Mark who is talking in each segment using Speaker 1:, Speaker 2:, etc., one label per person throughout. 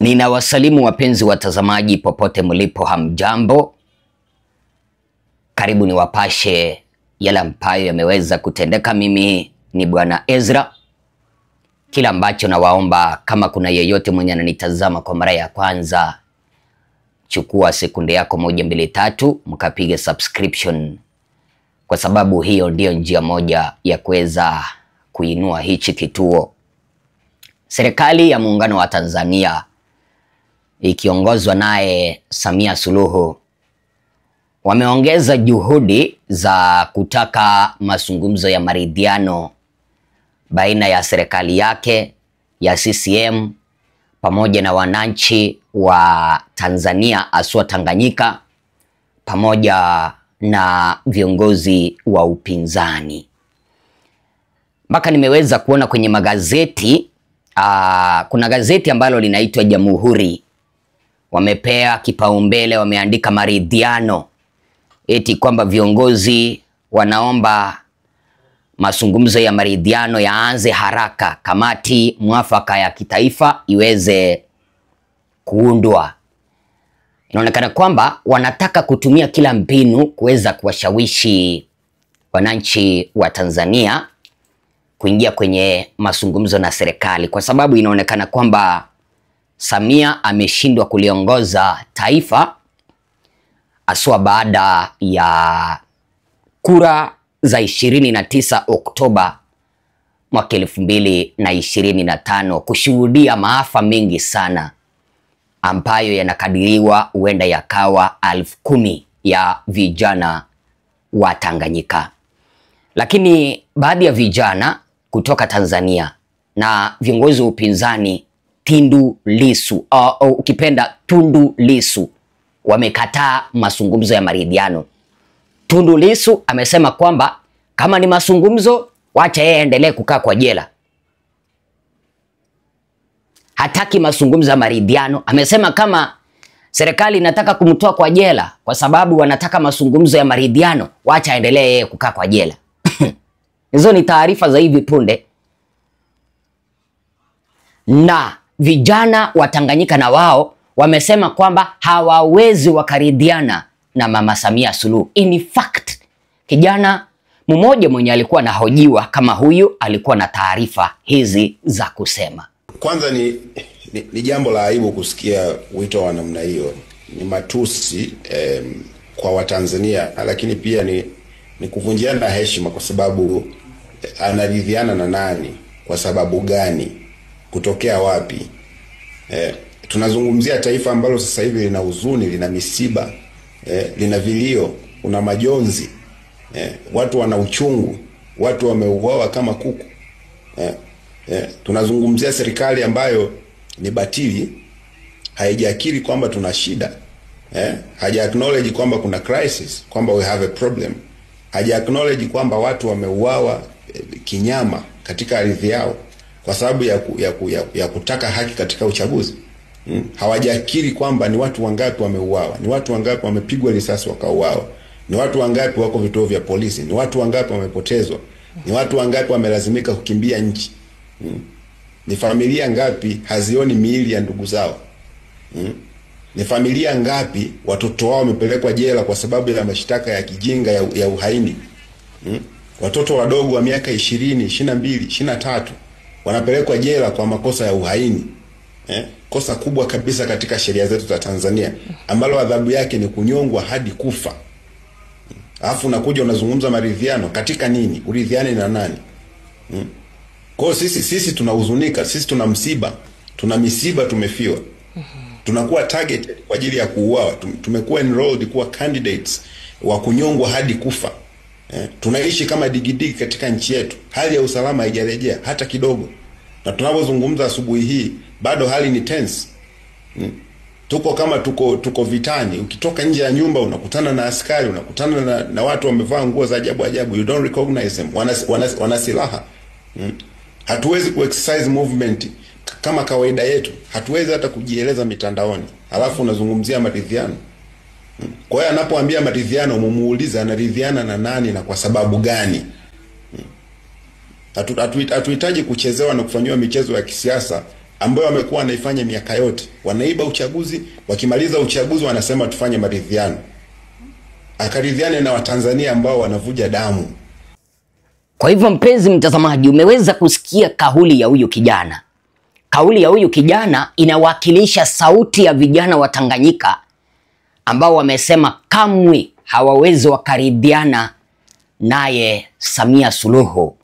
Speaker 1: Ninawasalimu wapenzi watazamaji popote mlipo, hamjambo. Karibu niwapashe yale ambayo yameweza kutendeka. Mimi ni Bwana Ezra. Kila ambacho nawaomba, kama kuna yeyote mwenye ananitazama kwa mara ya kwanza, chukua sekunde yako 1, 2, 3 mkapige subscription, kwa sababu hiyo ndio njia moja ya kuweza kuinua hichi kituo. Serikali ya Muungano wa Tanzania ikiongozwa naye Samia Suluhu wameongeza juhudi za kutaka mazungumzo ya maridhiano baina ya serikali yake ya CCM pamoja na wananchi wa Tanzania haswa Tanganyika pamoja na viongozi wa upinzani. Mpaka nimeweza kuona kwenye magazeti, kuna gazeti ambalo linaitwa Jamhuri, wamepea kipaumbele, wameandika maridhiano, eti kwamba viongozi wanaomba mazungumzo ya maridhiano yaanze haraka, kamati mwafaka ya kitaifa iweze kuundwa. Inaonekana kwamba wanataka kutumia kila mbinu kuweza kuwashawishi wananchi wa Tanzania kuingia kwenye mazungumzo na serikali, kwa sababu inaonekana kwamba Samia ameshindwa kuliongoza taifa haswa baada ya kura za 29 Oktoba mwaka 2025 kushuhudia maafa mengi sana ambayo yanakadiriwa huenda yakawa 10,000 ya vijana wa Tanganyika. Lakini baadhi ya vijana kutoka Tanzania na viongozi wa upinzani Tundu Lissu wamekataa mazungumzo ya maridhiano. Tundu Lissu amesema kwamba kama ni mazungumzo, wacha yeye endelee kukaa kwa jela. Hataki mazungumzo ya maridhiano. Amesema kama serikali inataka kumtoa kwa jela kwa sababu wanataka mazungumzo ya maridhiano, wacha endelee yeye kukaa kwa jela. Hizo ni taarifa za hivi punde. Na vijana wa Tanganyika na wao wamesema kwamba hawawezi wakaridhiana na Mama Samia Suluhu. In fact, kijana mmoja mwenye alikuwa anahojiwa kama huyu alikuwa na taarifa hizi za kusema.
Speaker 2: Kwanza ni jambo la aibu kusikia wito wa namna hiyo. Ni matusi kwa Watanzania, lakini pia ni kuvunjiana heshima, kwa sababu anaridhiana na nani, kwa sababu gani, kutokea wapi? Tunazungumzia taifa ambalo sasa hivi lina huzuni, lina misiba, lina vilio, una majonzi, watu wana uchungu, watu wameuawa kama kuku. Tunazungumzia serikali ambayo ni batili, haijakiri kwamba tuna shida, haja acknowledge kwamba kuna crisis, kwamba we have a problem, haja acknowledge kwamba watu wameuawa kinyama katika ardhi yao kwa sababu ya kutaka haki katika uchaguzi. Hawajakiri kwamba ni watu wangapi wameuawa, ni watu wangapi wamepigwa risasi wakauawa, ni watu wangapi wako vituo vya polisi, ni watu wangapi wamepotezwa, ni watu wangapi wamelazimika kukimbia nchi, ni familia ngapi hazioni miili ya ndugu zao, ni familia ngapi watoto wao wamepelekwa jela kwa sababu ya mashtaka ya kijinga ya uhaini. Watoto wadogo wa miaka 20, 22, 23 wanapelekwa jela kwa makosa ya uhaini. Kosa kubwa kabisa katika sheria zetu za Tanzania, ambalo adhabu yake ni kunyongwa hadi kufa. Alafu unakuja unazungumza maridhiano katika nini? Uridhiane na nani? Kwa sisi tunahuzunika, sisi tuna msiba, tuna misiba, tumefiwa. Tunakuwa targeted kwa ajili ya kuuawa, tumekuwa enrolled kuwa candidates wa kunyongwa hadi kufa. Tunaishi kama digidigi katika nchi yetu. Hali ya usalama haijarejea hata kidogo. Na tunapozungumza asubuhi hii bado hali ni tense. Tuko kama tuko vitani. Ukitoka nje ya nyumba unakutana na askari, unakutana na watu wamevaa nguo za ajabu ajabu. You don't recognize them. Wana silaha. Hatuwezi ku-exercise movement kama kawaida yetu. Hatuwezi hata kujieleza mitandaoni. Alafu unazungumzia maridhiano. Kwa hiyo anapoambia maridhiano, mumuuliza anaridhiana na nani na kwa sababu gani? Hatuhitaji kuchezewa na kufanywa michezo ya kisiasa ambayo wamekuwa wanaifanya miaka yote. Wanaiba uchaguzi, wakimaliza uchaguzi wanasema tufanye maridhiano. Akaridhiane na Watanzania ambao wanavuja damu.
Speaker 1: Kwa hivyo mpenzi mtazamaji, umeweza kusikia kauli ya huyu kijana. Kauli ya huyu kijana inawakilisha sauti ya vijana wa Tanganyika ambao wamesema kamwe hawawezi wakaridhiana naye Samia Suluhu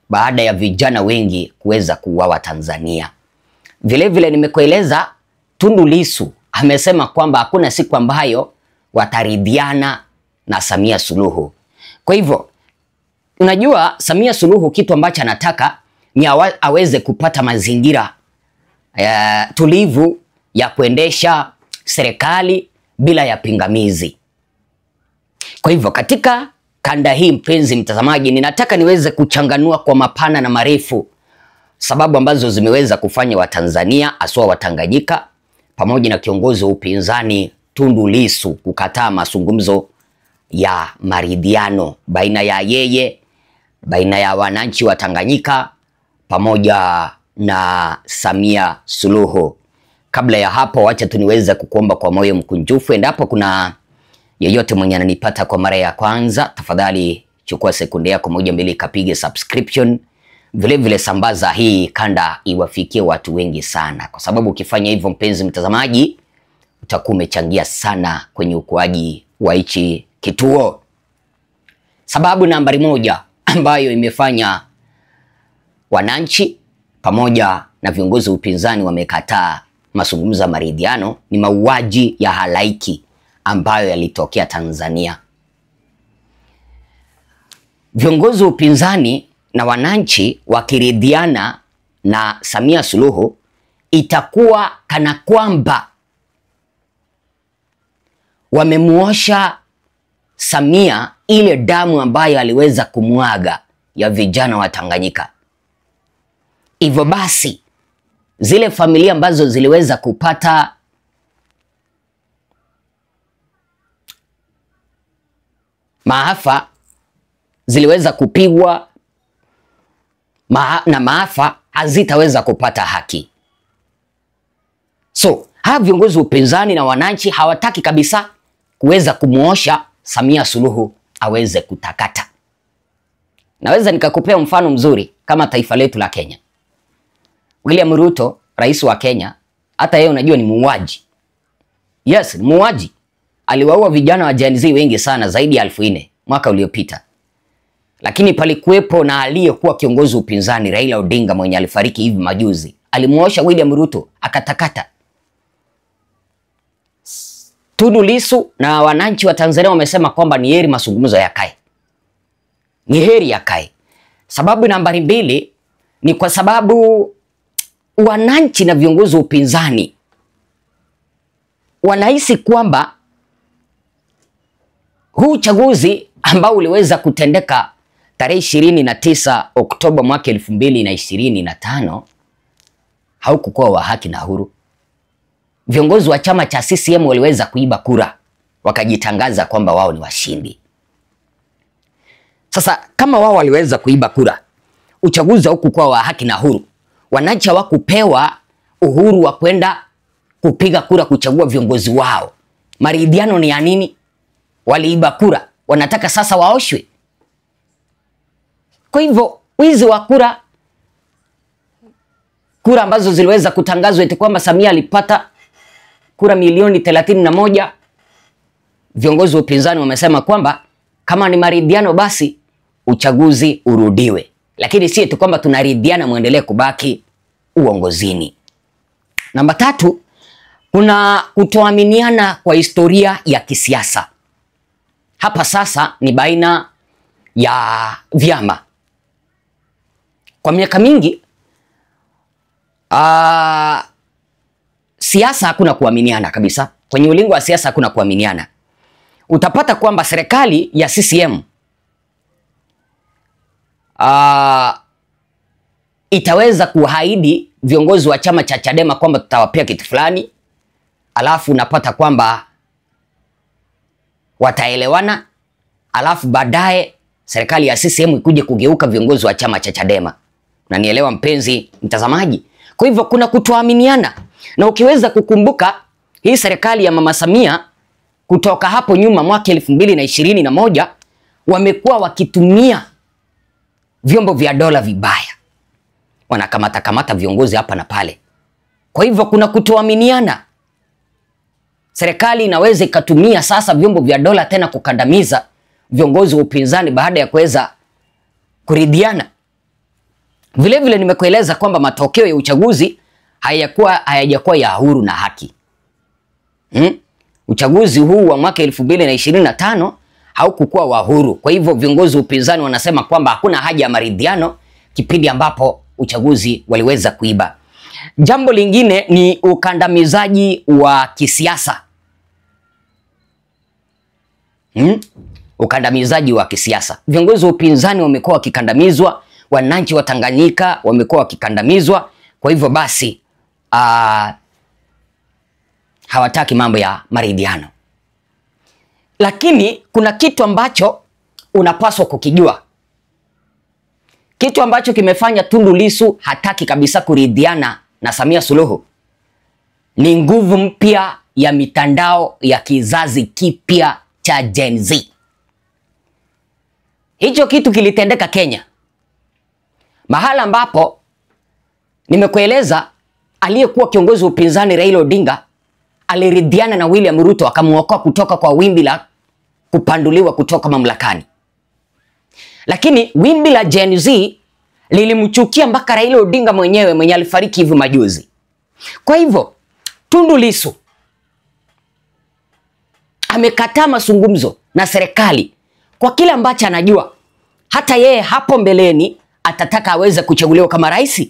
Speaker 1: baada ya vijana wengi kuweza kuuawa Tanzania. Vile vile nimekueleza Tundu Lissu amesema kwamba hakuna siku ambayo wataridhiana na Samia Suluhu. Kwa hivyo unajua Samia Suluhu kitu ambacho anataka ni aweze kupata mazingira tulivu ya kuendesha serikali bila ya pingamizi. Kwa hivyo katika kanda hii mpenzi mtazamaji, ninataka niweze kuchanganua kwa mapana na marefu sababu ambazo zimeweza kufanya Watanzania aswa Watanganyika pamoja na kiongozi wa upinzani Tundu Lissu kukataa mazungumzo ya maridhiano baina ya yeye, baina ya wananchi wa Tanganyika pamoja na Samia Suluhu. Kabla ya hapo, wacha tuniweze kukuomba kwa moyo mkunjufu, endapo kuna yeyote mwenye ananipata kwa mara ya kwanza, tafadhali chukua sekunde yako moja mbili kapige subscription. Vile vile sambaza hii kanda iwafikie watu wengi sana, kwa sababu ukifanya hivyo mpenzi mtazamaji, utakuwa umechangia sana kwenye ukuaji wa hichi kituo. Sababu nambari moja ambayo imefanya wananchi pamoja na viongozi wa upinzani wamekataa mazungumzo ya maridhiano ni mauaji ya halaiki ambayo yalitokea Tanzania. Viongozi wa upinzani na wananchi wakiridhiana na Samia Suluhu, itakuwa kana kwamba wamemuosha Samia ile damu ambayo aliweza kumwaga ya vijana wa Tanganyika. Hivyo basi zile familia ambazo ziliweza kupata maafa, ziliweza kupigwa na maafa, hazitaweza kupata haki. So hawa viongozi wa upinzani na wananchi hawataki kabisa kuweza kumuosha Samia Suluhu aweze kutakata. Naweza nikakupea mfano mzuri kama taifa letu la Kenya. William Ruto, rais wa Kenya, hata yeye unajua ni muuaji. Yes, ni muuaji. Aliwaua vijana wa Gen Z wengi sana, zaidi ya 4,000 mwaka uliopita. Lakini palikuwepo na aliyekuwa kiongozi upinzani Raila Odinga mwenye alifariki hivi majuzi. Alimuosha William Ruto akatakata. Tundu Lissu na wananchi wa Tanzania wamesema kwamba ni heri mazungumzo yakae. Ni heri yakae. Sababu nambari 2 ni kwa sababu wananchi na viongozi wa upinzani wanahisi kwamba huu uchaguzi ambao uliweza kutendeka tarehe 29 Oktoba mwaka 2025 haukukuwa wa haki na huru. Viongozi wa chama cha CCM waliweza kuiba kura, wakajitangaza kwamba wao ni washindi. Sasa kama wao waliweza kuiba kura, uchaguzi haukukuwa wa haki na huru, wananchi hawakupewa uhuru wa kwenda kupiga kura kuchagua viongozi wao, maridhiano ni ya nini? Waliiba kura, wanataka sasa waoshwe. Kwa hivyo wizi wa kura ambazo ziliweza kutangazwa eti kwamba Samia alipata kura milioni 31, viongozi wa upinzani wamesema kwamba kama ni maridhiano basi uchaguzi urudiwe, lakini si eti kwamba tunaridhiana muendelee kubaki uongozini. Namba 3, kuna kutoaminiana kwa historia ya kisiasa. Hapa sasa ni baina ya vyama. Kwa miaka mingi siasa hakuna kuaminiana kabisa. Kwenye ulingo wa siasa hakuna kuaminiana. Utapata kwamba serikali ya CCM itaweza kuahidi viongozi wa chama cha Chadema kwamba tutawapea kitu fulani, alafu unapata kwamba wataelewana, alafu baadaye serikali ya CCM ikuje kugeuka viongozi wa chama cha Chadema. Unanielewa mpenzi mtazamaji? Kwa hivyo kuna kutoaminiana, na ukiweza kukumbuka hii serikali ya Mama Samia kutoka hapo nyuma mwaka 2021 wamekuwa wakitumia vyombo vya dola vibaya, wanakamata viongozi hapa na pale. Kwa hivyo kuna kutoaminiana. Serikali inaweza ikatumia sasa vyombo vya dola tena kukandamiza viongozi wa upinzani baada ya kuweza kuridhiana. Vile vile nimekueleza kwamba matokeo ya uchaguzi hayajakuwa ya huru na haki. Uchaguzi huu wa mwaka 2025 haukukuwa wa huru. Kwa hivyo viongozi wa upinzani wanasema kwamba hakuna haja ya maridhiano kipindi ambapo uchaguzi waliweza kuiba. Jambo lingine ni ukandamizaji wa kisiasa. Ukandamizaji wa kisiasa. Viongozi wa upinzani wamekuwa wakikandamizwa, wananchi wa Tanganyika wamekuwa wakikandamizwa. Kwa hivyo basi hawataki mambo ya maridhiano. Lakini kuna kitu ambacho unapaswa kukijua. Kitu ambacho kimefanya Tundu Lissu hataki kabisa kuridhiana na Samia Suluhu ni nguvu mpya ya mitandao ya kizazi kipya cha Gen Z. Hicho kitu kilitendeka Kenya, mahala ambapo nimekueleza aliyekuwa kiongozi wa upinzani Raila Odinga aliridhiana na William Ruto akamuokoa kutoka kwa wimbi la kupanduliwa kutoka mamlakani. Lakini wimbi la Gen Z lilimchukia mpaka Raila Odinga mwenyewe mwenye alifariki hivi majuzi. Kwa hivyo Tundu Lissu amekataa mazungumzo na serikali kwa kile ambacho anajua hata yeye hapo mbeleni atataka aweze kuchaguliwa kama rais.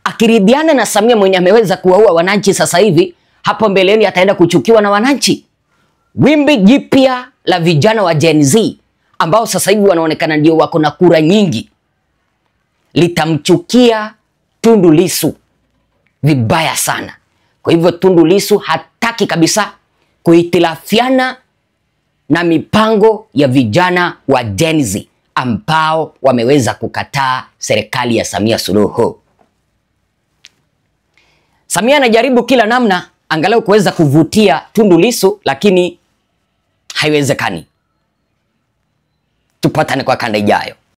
Speaker 1: Akiridhiana na Samia mwenye ameweza kuwaua wananchi sasa hivi, hapo mbeleni ataenda kuchukiwa na wananchi. Wimbi jipya la vijana wa Gen Z ambao sasa hivi wanaonekana ndio wako na kura nyingi litamchukia Tundu Lissu vibaya sana. Kwa hivyo Tundu Lissu hataki kabisa kuhitilafiana na mipango ya vijana wa Gen Z ambao wameweza kukataa serikali ya Samia Suluhu. Samia anajaribu kila namna angalau kuweza kuvutia Tundu Lissu, lakini haiwezekani. Tupatane kwa kanda ijayo.